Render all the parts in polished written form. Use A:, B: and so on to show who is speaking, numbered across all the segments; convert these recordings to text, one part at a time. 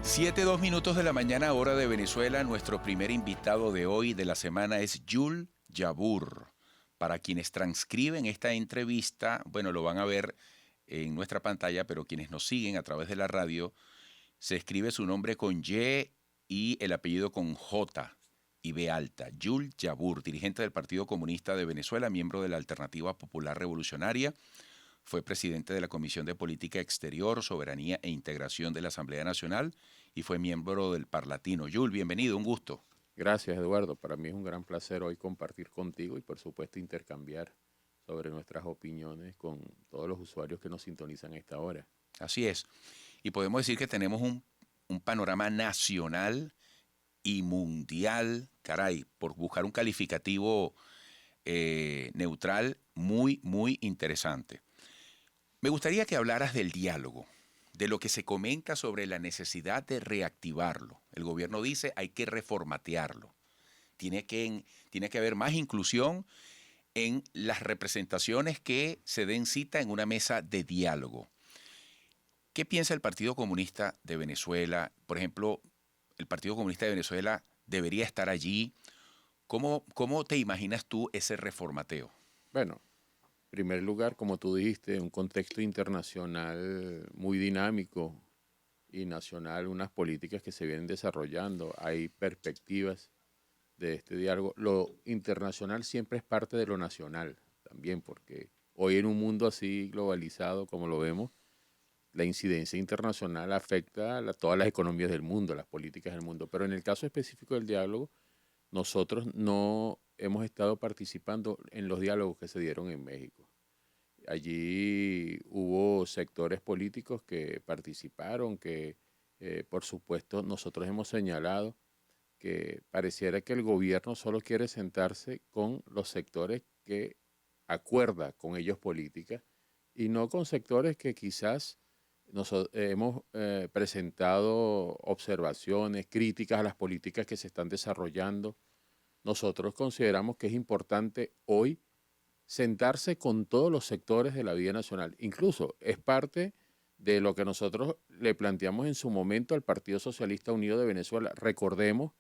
A: 7:02 de la mañana, hora de Venezuela. Nuestro primer invitado de hoy, de la semana, es Yul Yabur. Para quienes transcriben esta entrevista, bueno, lo van a ver en nuestra pantalla, pero quienes nos siguen a través de la radio, se escribe su nombre con Y y el apellido con J y B alta. Yul Yabur, dirigente del Partido Comunista de Venezuela, miembro de la Alternativa Popular Revolucionaria. Fue presidente de la Comisión de Política Exterior, Soberanía e Integración de la Asamblea Nacional y fue miembro del Parlatino. Yul, bienvenido, un gusto.
B: Gracias, Eduardo. Para mí es un gran placer hoy compartir contigo y, por supuesto, intercambiar sobre nuestras opiniones con todos los usuarios que nos sintonizan a esta hora.
A: Así es. Y podemos decir que tenemos un panorama nacional y mundial, caray, por buscar un calificativo neutral muy interesante. Me gustaría que hablaras del diálogo, de lo que se comenta sobre la necesidad de reactivarlo. El gobierno dice hay que reformatearlo. Tiene que haber más inclusión en las representaciones que se den cita en una mesa de diálogo. ¿Qué piensa el Partido Comunista de Venezuela? Por ejemplo, el Partido Comunista de Venezuela debería estar allí. ¿Cómo te imaginas tú ese reformateo?
B: Bueno, en primer lugar, como tú dijiste, un contexto internacional muy dinámico y nacional, unas políticas que se vienen desarrollando, hay perspectivas de este diálogo. Lo internacional siempre es parte de lo nacional también, porque hoy en un mundo así globalizado como lo vemos, la incidencia internacional afecta a todas las economías del mundo, las políticas del mundo. Pero en el caso específico del diálogo, nosotros no hemos estado participando en los diálogos que se dieron en México. Allí hubo sectores políticos que participaron, que por supuesto nosotros hemos señalado que pareciera que el gobierno solo quiere sentarse con los sectores que acuerda con ellos política y no con sectores que quizás hemos presentado observaciones, críticas a las políticas que se están desarrollando. Nosotros consideramos que es importante hoy sentarse con todos los sectores de la vida nacional. Incluso es parte de lo que nosotros le planteamos en su momento al Partido Socialista Unido de Venezuela. Recordemos,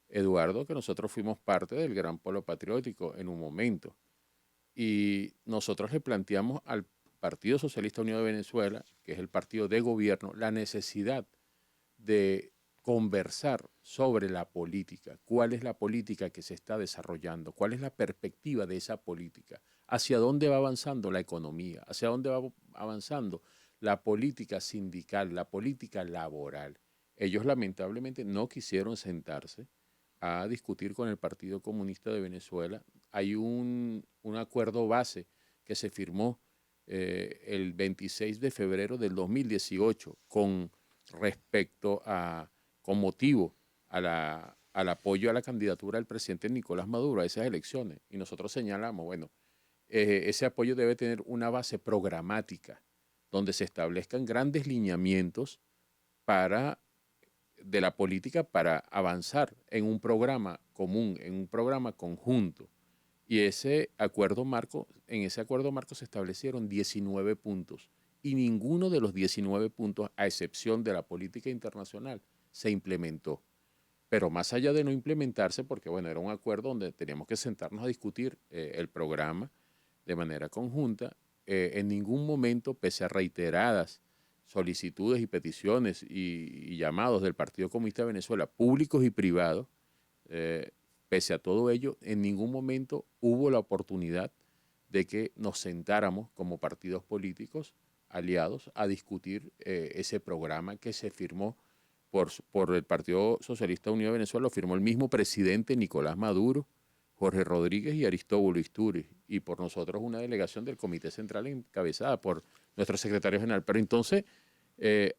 B: Eduardo, que nosotros fuimos parte del Gran Polo Patriótico en un momento. Y nosotros le planteamos al Partido Socialista Unido de Venezuela, que es el partido de gobierno, la necesidad de conversar sobre la política, cuál es la política que se está desarrollando, cuál es la perspectiva de esa política, hacia dónde va avanzando la economía, hacia dónde va avanzando la política sindical, la política laboral. Ellos lamentablemente no quisieron sentarse a discutir con el Partido Comunista de Venezuela. Hay un acuerdo base que se firmó el 26 de febrero del 2018 con motivo al apoyo a la candidatura del presidente Nicolás Maduro a esas elecciones. Y nosotros señalamos, bueno, ese apoyo debe tener una base programática donde se establezcan grandes lineamientos de la política para avanzar en un programa común, en un programa conjunto. Y en ese acuerdo marco se establecieron 19 puntos y ninguno de los 19 puntos, a excepción de la política internacional, se implementó. Pero más allá de no implementarse, porque bueno, era un acuerdo donde teníamos que sentarnos a discutir el programa de manera conjunta, en ningún momento, pese a reiteradas solicitudes y peticiones y llamados del Partido Comunista de Venezuela, públicos y privados, pese a todo ello, en ningún momento hubo la oportunidad de que nos sentáramos como partidos políticos aliados a discutir ese programa que se firmó por el Partido Socialista Unido de Venezuela. Lo firmó el mismo presidente Nicolás Maduro, Jorge Rodríguez y Aristóbulo Isturi, y por nosotros una delegación del Comité Central encabezada por nuestro secretario general. Pero entonces,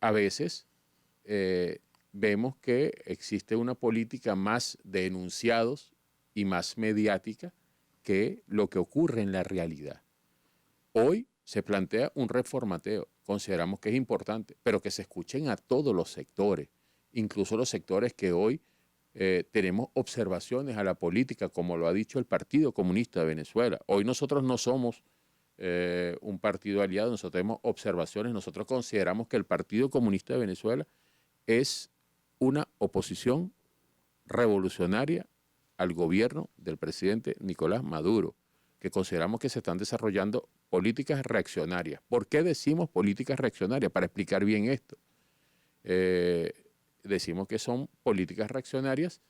B: a veces vemos que existe una política más de enunciados y más mediática que lo que ocurre en la realidad. Hoy se plantea un reformateo, consideramos que es importante, pero que se escuchen a todos los sectores, incluso los sectores que hoy tenemos observaciones a la política, como lo ha dicho el Partido Comunista de Venezuela. Hoy nosotros no somos un partido aliado, nosotros tenemos observaciones, nosotros consideramos que el Partido Comunista de Venezuela es una oposición revolucionaria al gobierno del presidente Nicolás Maduro, que consideramos que se están desarrollando políticas reaccionarias. ¿Por qué decimos políticas reaccionarias? Para explicar bien esto. Decimos que son políticas reaccionarias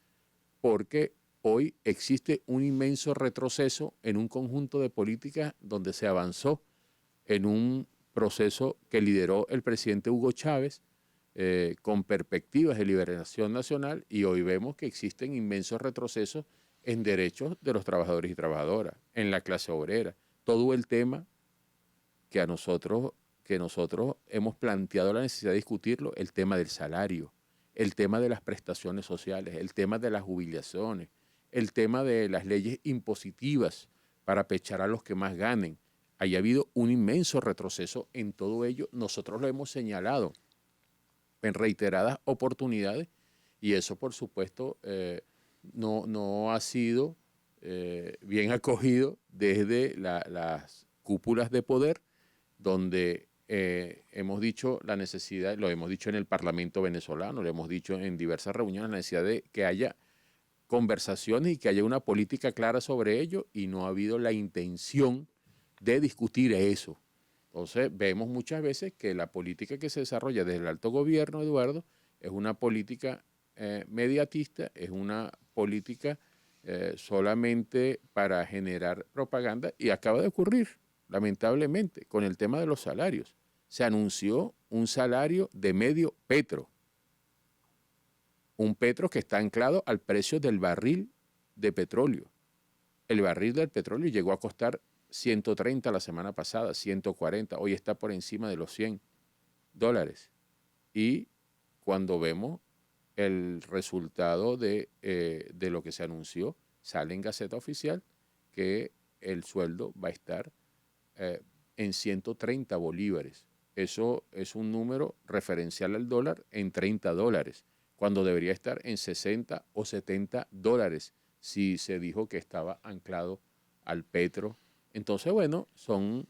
B: porque hoy existe un inmenso retroceso en un conjunto de políticas donde se avanzó en un proceso que lideró el presidente Hugo Chávez con perspectivas de liberación nacional, y hoy vemos que existen inmensos retrocesos en derechos de los trabajadores y trabajadoras, en la clase obrera. Todo el tema que nosotros hemos planteado la necesidad de discutirlo, el tema del salario, el tema de las prestaciones sociales, el tema de las jubilaciones, el tema de las leyes impositivas para pechar a los que más ganen. Ahí ha habido un inmenso retroceso en todo ello. Nosotros lo hemos señalado en reiteradas oportunidades, y eso, por supuesto, no ha sido bien acogido desde las cúpulas de poder, donde hemos dicho la necesidad, lo hemos dicho en el Parlamento venezolano, lo hemos dicho en diversas reuniones, la necesidad de que haya conversaciones y que haya una política clara sobre ello, y no ha habido la intención de discutir eso. Entonces, vemos muchas veces que la política que se desarrolla desde el alto gobierno, Eduardo, es una política mediatista, es una política solamente para generar propaganda, y acaba de ocurrir, lamentablemente, con el tema de los salarios. Se anunció un salario de medio petro, un petro que está anclado al precio del barril de petróleo. El barril del petróleo llegó a costar 130 la semana pasada, 140, hoy está por encima de los $100. Y cuando vemos el resultado de lo que se anunció, sale en Gaceta Oficial que el sueldo va a estar en 130 bolívares. Eso es un número referencial al dólar en $30, cuando debería estar en 60 o $70 si se dijo que estaba anclado al petro. Entonces, bueno, son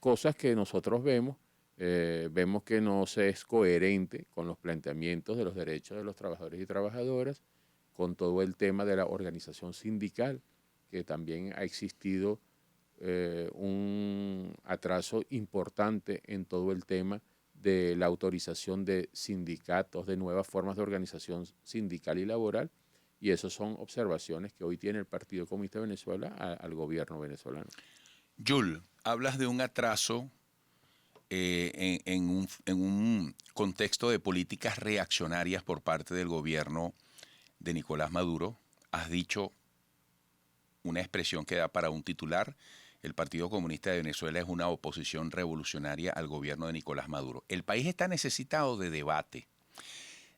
B: cosas que nosotros vemos que no se es coherente con los planteamientos de los derechos de los trabajadores y trabajadoras, con todo el tema de la organización sindical, que también ha existido un atraso importante en todo el tema de la autorización de sindicatos, de nuevas formas de organización sindical y laboral, y esas son observaciones que hoy tiene el Partido Comunista de Venezuela al gobierno venezolano.
A: Yul, hablas de un atraso en un contexto de políticas reaccionarias por parte del gobierno de Nicolás Maduro. Has dicho una expresión que da para un titular: el Partido Comunista de Venezuela es una oposición revolucionaria al gobierno de Nicolás Maduro. El país está necesitado de debate,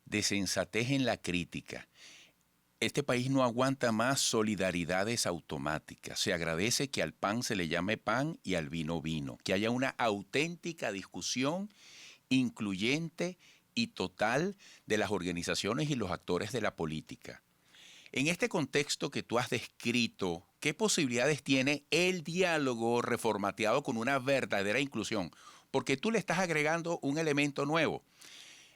A: de sensatez en la crítica. Este país no aguanta más solidaridades automáticas. Se agradece que al pan se le llame pan y al vino vino, que haya una auténtica discusión incluyente y total de las organizaciones y los actores de la política. En este contexto que tú has descrito, ¿qué posibilidades tiene el diálogo reformateado con una verdadera inclusión? Porque tú le estás agregando un elemento nuevo.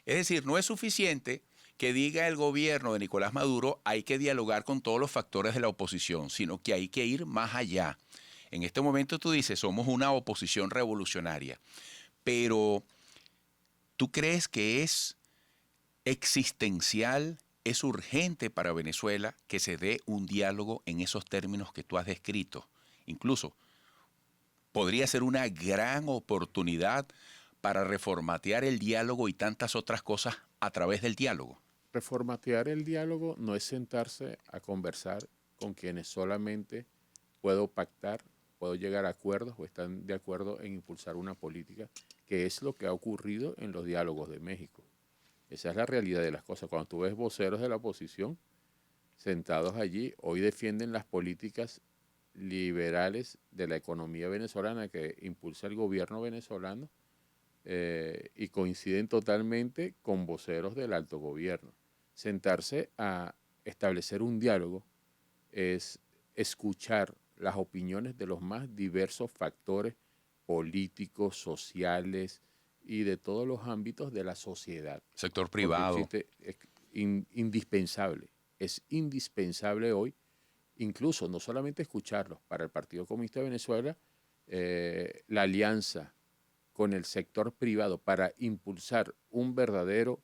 A: Es decir, no es suficiente que diga el gobierno de Nicolás Maduro hay que dialogar con todos los factores de la oposición, sino que hay que ir más allá. En este momento tú dices, somos una oposición revolucionaria, pero ¿tú crees que es existencial, es urgente para Venezuela que se dé un diálogo en esos términos que tú has descrito? Incluso podría ser una gran oportunidad para reformatear el diálogo y tantas otras cosas a través del diálogo.
B: Reformatear el diálogo no es sentarse a conversar con quienes solamente puedo pactar, puedo llegar a acuerdos o están de acuerdo en impulsar una política, que es lo que ha ocurrido en los diálogos de México. Esa es la realidad de las cosas. Cuando tú ves voceros de la oposición sentados allí, hoy defienden las políticas liberales de la economía venezolana que impulsa el gobierno venezolano, y coinciden totalmente con voceros del alto gobierno. Sentarse a establecer un diálogo es escuchar las opiniones de los más diversos factores políticos, sociales y de todos los ámbitos de la sociedad.
A: Sector privado.
B: indispensable. Es indispensable hoy, incluso no solamente escucharlos, para el Partido Comunista de Venezuela, la alianza con el sector privado para impulsar un verdadero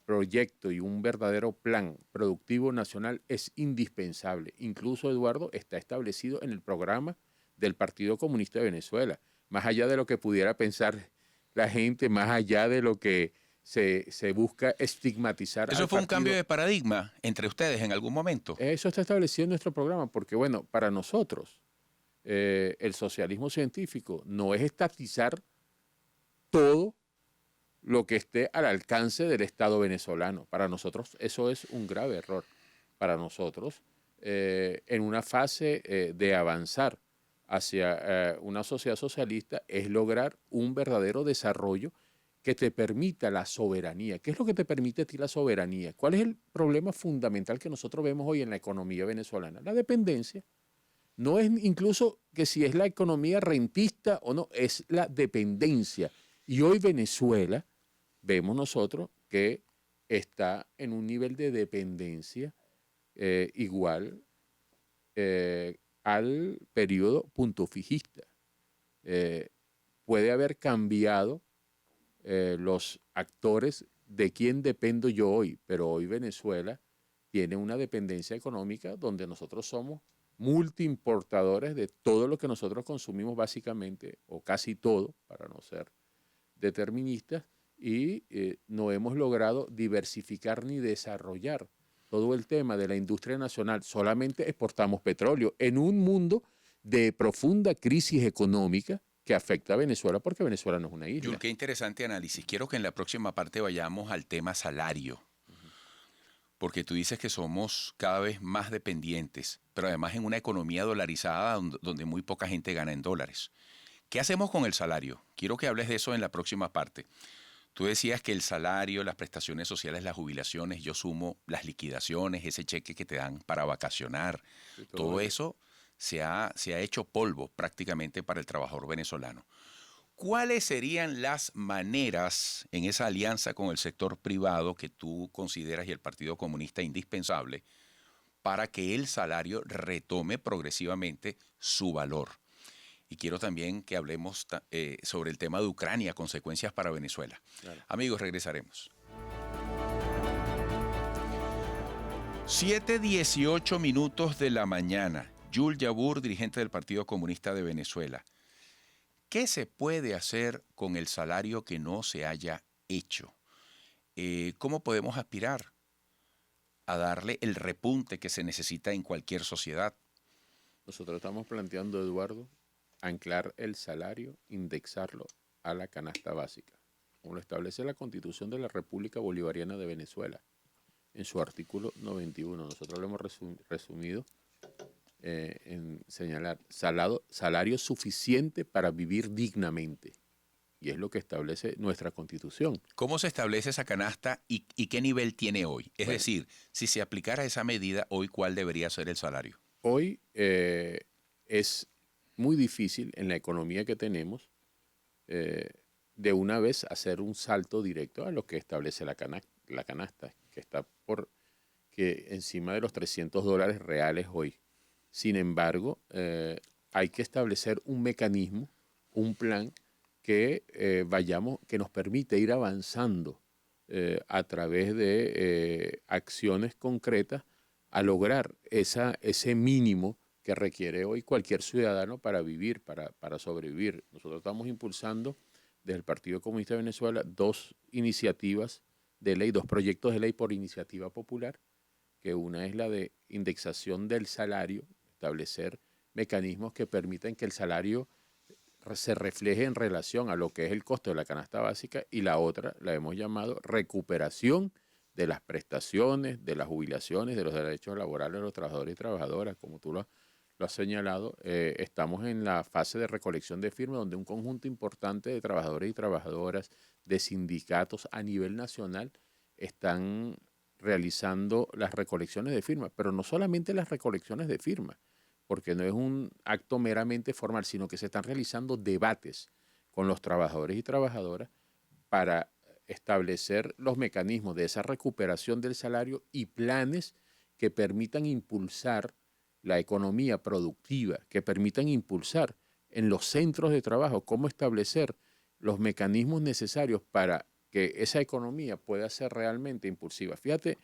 B: proyecto y un verdadero plan productivo nacional es indispensable. Incluso, Eduardo, está establecido en el programa del Partido Comunista de Venezuela, más allá de lo que pudiera pensar la gente, más allá de lo que se busca estigmatizar
A: ¿Eso
B: al
A: fue un
B: partido.
A: cambio de paradigma entre ustedes en algún momento?
B: Eso está establecido en nuestro programa, porque bueno, para nosotros el socialismo científico no es estatizar todo lo que esté al alcance del Estado venezolano. Para nosotros eso es un grave error. Para nosotros, en una fase de avanzar hacia una sociedad socialista, es lograr un verdadero desarrollo que te permita la soberanía. ¿Qué es lo que te permite a ti la soberanía? ¿Cuál es el problema fundamental que nosotros vemos hoy en la economía venezolana? La dependencia. No es incluso que si es la economía rentista o no, es la dependencia. Y hoy Venezuela, vemos nosotros que está en un nivel de dependencia igual al periodo puntofijista. Puede haber cambiado los actores de quién dependo yo hoy, pero hoy Venezuela tiene una dependencia económica donde nosotros somos multiimportadores de todo lo que nosotros consumimos básicamente, o casi todo, para no ser deterministas, y no hemos logrado diversificar ni desarrollar todo el tema de la industria nacional. Solamente exportamos petróleo en un mundo de profunda crisis económica que afecta a Venezuela porque Venezuela no es una isla.
A: Yul, qué interesante análisis. Quiero que en la próxima parte vayamos al tema salario, porque tú dices que somos cada vez más dependientes, pero además en una economía dolarizada donde muy poca gente gana en dólares. ¿Qué hacemos con el salario? Quiero que hables de eso en la próxima parte. Tú decías que el salario, las prestaciones sociales, las jubilaciones, yo sumo las liquidaciones, ese cheque que te dan para vacacionar, todo eso se ha hecho polvo prácticamente para el trabajador venezolano. ¿Cuáles serían las maneras en esa alianza con el sector privado que tú consideras y el Partido Comunista indispensable para que el salario retome progresivamente su valor? Y quiero también que hablemos sobre el tema de Ucrania, consecuencias para Venezuela. Claro. Amigos, regresaremos. 7:18 de la mañana. Yul Yabur, dirigente del Partido Comunista de Venezuela. ¿Qué se puede hacer con el salario que no se haya hecho? ¿Cómo podemos aspirar a darle el repunte que se necesita en cualquier sociedad?
B: Nosotros estamos planteando, Eduardo, anclar el salario, indexarlo a la canasta básica, como lo establece la Constitución de la República Bolivariana de Venezuela, en su artículo 91. Nosotros lo hemos resumido en señalar salario suficiente para vivir dignamente. Y es lo que establece nuestra Constitución.
A: ¿Cómo se establece esa canasta y qué nivel tiene hoy? Es decir, si se aplicara esa medida, hoy, ¿cuál debería ser el salario?
B: Hoy es muy difícil en la economía que tenemos de una vez hacer un salto directo a lo que establece la canasta, que está que encima de los $300 reales hoy. Sin embargo, hay que establecer un mecanismo, un plan que que nos permite ir avanzando a través de acciones concretas a lograr ese mínimo que requiere hoy cualquier ciudadano para vivir, para sobrevivir. Nosotros estamos impulsando desde el Partido Comunista de Venezuela 2 iniciativas de ley, 2 proyectos de ley por iniciativa popular, que una es la de indexación del salario, establecer mecanismos que permitan que el salario se refleje en relación a lo que es el costo de la canasta básica, y la otra la hemos llamado recuperación de las prestaciones, de las jubilaciones, de los derechos laborales de los trabajadores y trabajadoras. Como tú lo has señalado, estamos en la fase de recolección de firmas donde un conjunto importante de trabajadores y trabajadoras, de sindicatos a nivel nacional, están realizando las recolecciones de firmas, pero no solamente las recolecciones de firmas, porque no es un acto meramente formal, sino que se están realizando debates con los trabajadores y trabajadoras para establecer los mecanismos de esa recuperación del salario y planes que permitan impulsar la economía productiva, que permitan impulsar en los centros de trabajo, cómo establecer los mecanismos necesarios para que esa economía pueda ser realmente impulsiva. Fíjate,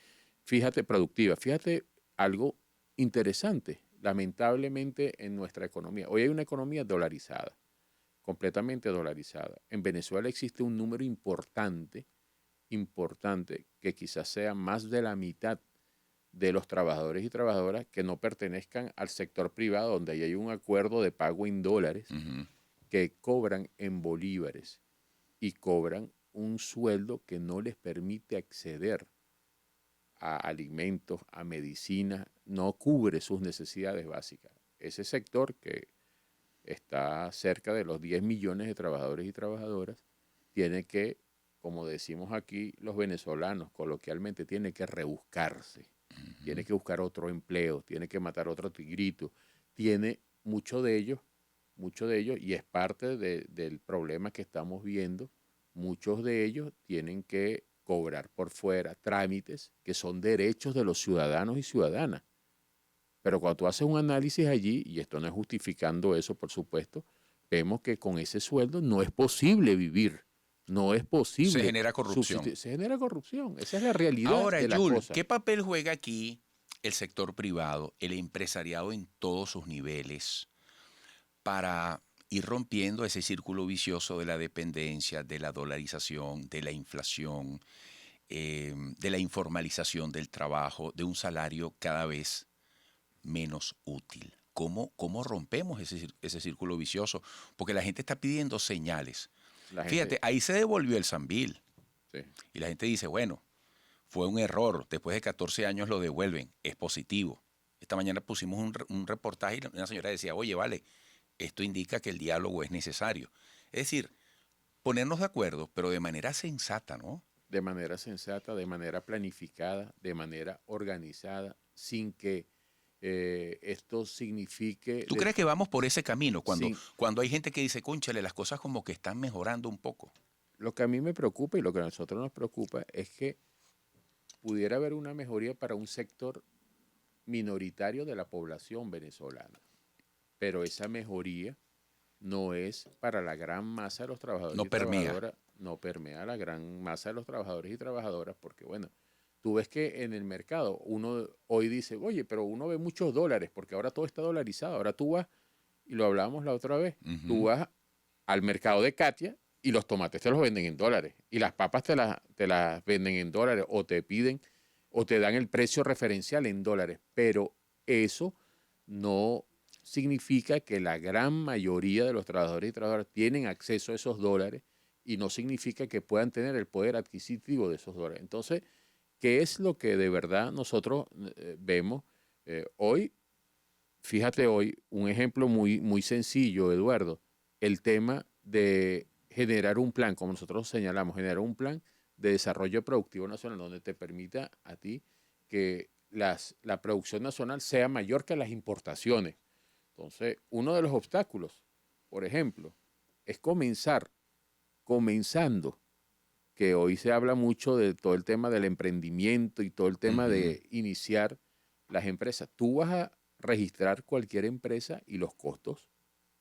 B: productiva. Fíjate algo interesante, lamentablemente en nuestra economía. Hoy hay una economía dolarizada, completamente dolarizada. En Venezuela existe un número importante, que quizás sea más de la mitad de los trabajadores y trabajadoras que no pertenezcan al sector privado, donde hay un acuerdo de pago en dólares, que cobran en bolívares y cobran un sueldo que no les permite acceder a alimentos, a medicina, no cubre sus necesidades básicas. Ese sector, que está cerca de los 10 millones de trabajadores y trabajadoras, tiene que, como decimos aquí los venezolanos coloquialmente, tiene que rebuscarse, tiene que buscar otro empleo, tiene que matar otro tigrito, tiene mucho de ellos, y es parte del problema que estamos viendo. Muchos de ellos tienen que cobrar por fuera trámites que son derechos de los ciudadanos y ciudadanas. Pero cuando tú haces un análisis allí, y esto no es justificando eso, por supuesto, vemos que con ese sueldo no es posible vivir, no es
A: Se
B: posible
A: genera corrupción.
B: subsistir. Se genera corrupción, esa es la realidad
A: Ahora,
B: de la
A: Yul,
B: cosa.
A: ¿qué papel juega aquí el sector privado, el empresariado en todos sus niveles, para ir rompiendo ese círculo vicioso de la dependencia, de la dolarización, de la inflación, de la informalización del trabajo, de un salario cada vez menos útil? ¿Cómo rompemos ese círculo vicioso? Porque la gente está pidiendo señales.
B: La
A: Fíjate,
B: gente,
A: ahí se devolvió el Sambil
B: sí,
A: y la gente dice, bueno, fue un error, después de 14 años lo devuelven, es positivo. Esta mañana pusimos un reportaje y una señora decía, oye, vale, esto indica que el diálogo es necesario. Es decir, ponernos de acuerdo, pero de manera sensata, ¿no?
B: de manera sensata, de manera planificada, de manera organizada, sin que esto signifique,
A: ¿Tú crees que vamos por ese camino
B: sin,
A: cuando hay gente que dice, cónchale, las cosas como que están mejorando un poco?
B: lo que a mí me preocupa y lo que a nosotros nos preocupa es que pudiera haber una mejoría para un sector minoritario de la población venezolana, pero esa mejoría no es para la gran masa de los trabajadores
A: No
B: y
A: permea.
B: trabajadoras, no permea a la gran masa de los trabajadores y trabajadoras, porque bueno, tú ves que en el mercado uno hoy dice, oye, pero uno ve muchos dólares, porque ahora todo está dolarizado, ahora tú vas, y lo hablábamos la otra vez, tú
A: Ujú.
B: vas al mercado de Katia y los tomates te los venden en dólares, y las papas te las venden en dólares, o te piden, o te dan el precio referencial en dólares, pero eso no significa que la gran mayoría de los trabajadores y trabajadoras tienen acceso a esos dólares, y no significa que puedan tener el poder adquisitivo de esos dólares. Entonces, ¿qué es lo que de verdad nosotros vemos hoy? Fíjate hoy, un ejemplo muy, muy sencillo, Eduardo, el tema de generar un plan, como nosotros señalamos, generar un plan de desarrollo productivo nacional donde te permita a ti que la producción nacional sea mayor que las importaciones. Entonces, uno de los obstáculos, por ejemplo, es comenzando, que hoy se habla mucho de todo el tema del emprendimiento y todo el tema
A: Ujú.
B: de iniciar las empresas. Tú vas a registrar cualquier empresa y los costos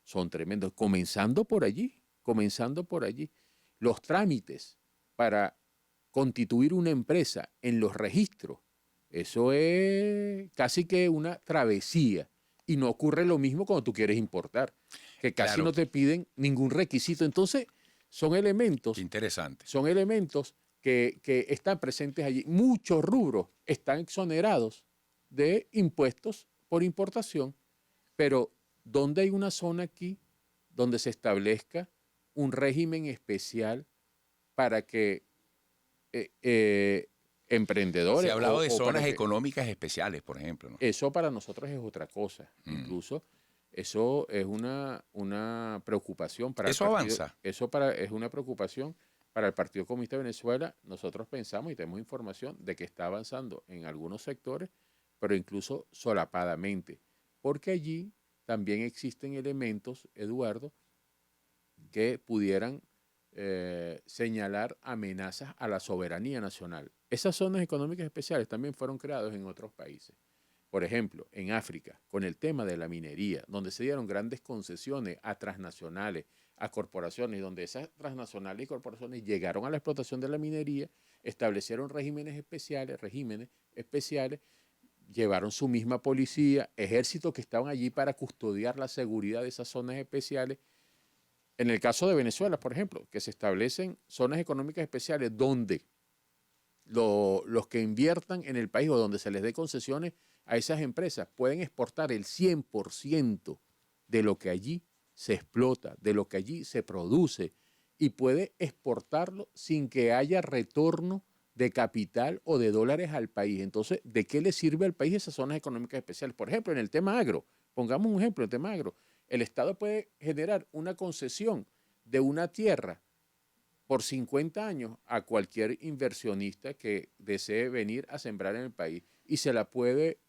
B: son tremendos, comenzando por allí, comenzando por allí. Los trámites para constituir una empresa en los registros, eso es casi que una travesía. Y no ocurre lo mismo cuando tú quieres importar, que casi
A: Claro,
B: no te piden ningún requisito. Entonces, son
A: qué
B: elementos,
A: interesante.
B: son elementos que están presentes allí. Muchos rubros están exonerados de impuestos por importación, pero ¿dónde hay una zona aquí donde se establezca un régimen especial para que eh, eh,
A: Se
B: emprendedores
A: ha hablado de
B: o para
A: zonas
B: que
A: económicas especiales, por ejemplo, ¿no?
B: eso para nosotros es otra cosa?
A: Mm.
B: Incluso eso es una preocupación para el
A: Eso
B: partido,
A: avanza.
B: es una preocupación para el Partido Comunista de Venezuela. Nosotros pensamos y tenemos información de que está avanzando en algunos sectores, pero incluso solapadamente, porque allí también existen elementos, Eduardo, que pudieran señalar amenazas a la soberanía nacional. Esas zonas económicas especiales también fueron creadas en otros países. Por ejemplo, en África, con el tema de la minería, donde se dieron grandes concesiones a transnacionales, a corporaciones, donde esas transnacionales y corporaciones llegaron a la explotación de la minería, establecieron regímenes especiales, llevaron su misma policía, ejércitos que estaban allí para custodiar la seguridad de esas zonas especiales. En el caso de Venezuela, por ejemplo, que se establecen zonas económicas especiales donde los que inviertan en el país o donde se les dé concesiones a esas empresas pueden exportar el 100% de lo que allí se explota, de lo que allí se produce, y puede exportarlo sin que haya retorno de capital o de dólares al país. Entonces, ¿de qué le sirve al país esas zonas económicas especiales? Por ejemplo, en el tema agro, pongamos un ejemplo, en el tema agro, el Estado puede generar una concesión de una tierra por 50 años a cualquier inversionista que desee venir a sembrar en el país y se la puede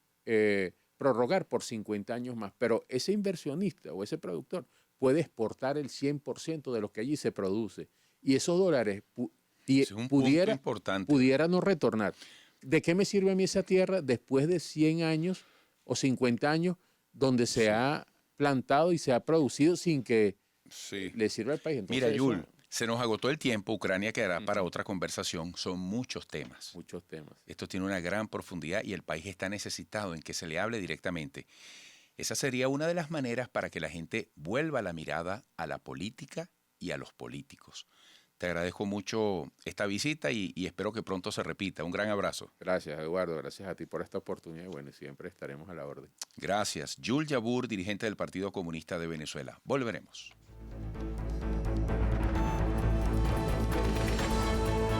B: prorrogar por 50 años más. Pero ese inversionista o ese productor puede exportar el 100% de lo que allí se produce y esos dólares
A: Es un punto importante.
B: pudiera no retornar. ¿De qué me sirve a mí esa tierra después de 100 años o 50 años donde se ha plantado y se ha producido sin que le sirva al país?
A: Entonces, mira, Yul, se nos agotó el tiempo. Ucrania quedará para otra conversación. Son muchos temas.
B: Muchos temas.
A: Esto tiene una gran profundidad y el país está necesitado en que se le hable directamente. Esa sería una de las maneras para que la gente vuelva la mirada a la política y a los políticos. Te agradezco mucho esta visita y espero que pronto se repita. Un gran abrazo.
B: Gracias, Eduardo. Gracias a ti por esta oportunidad y bueno, siempre estaremos a la orden.
A: Gracias. Yul Yabur, dirigente del Partido Comunista de Venezuela. Volveremos.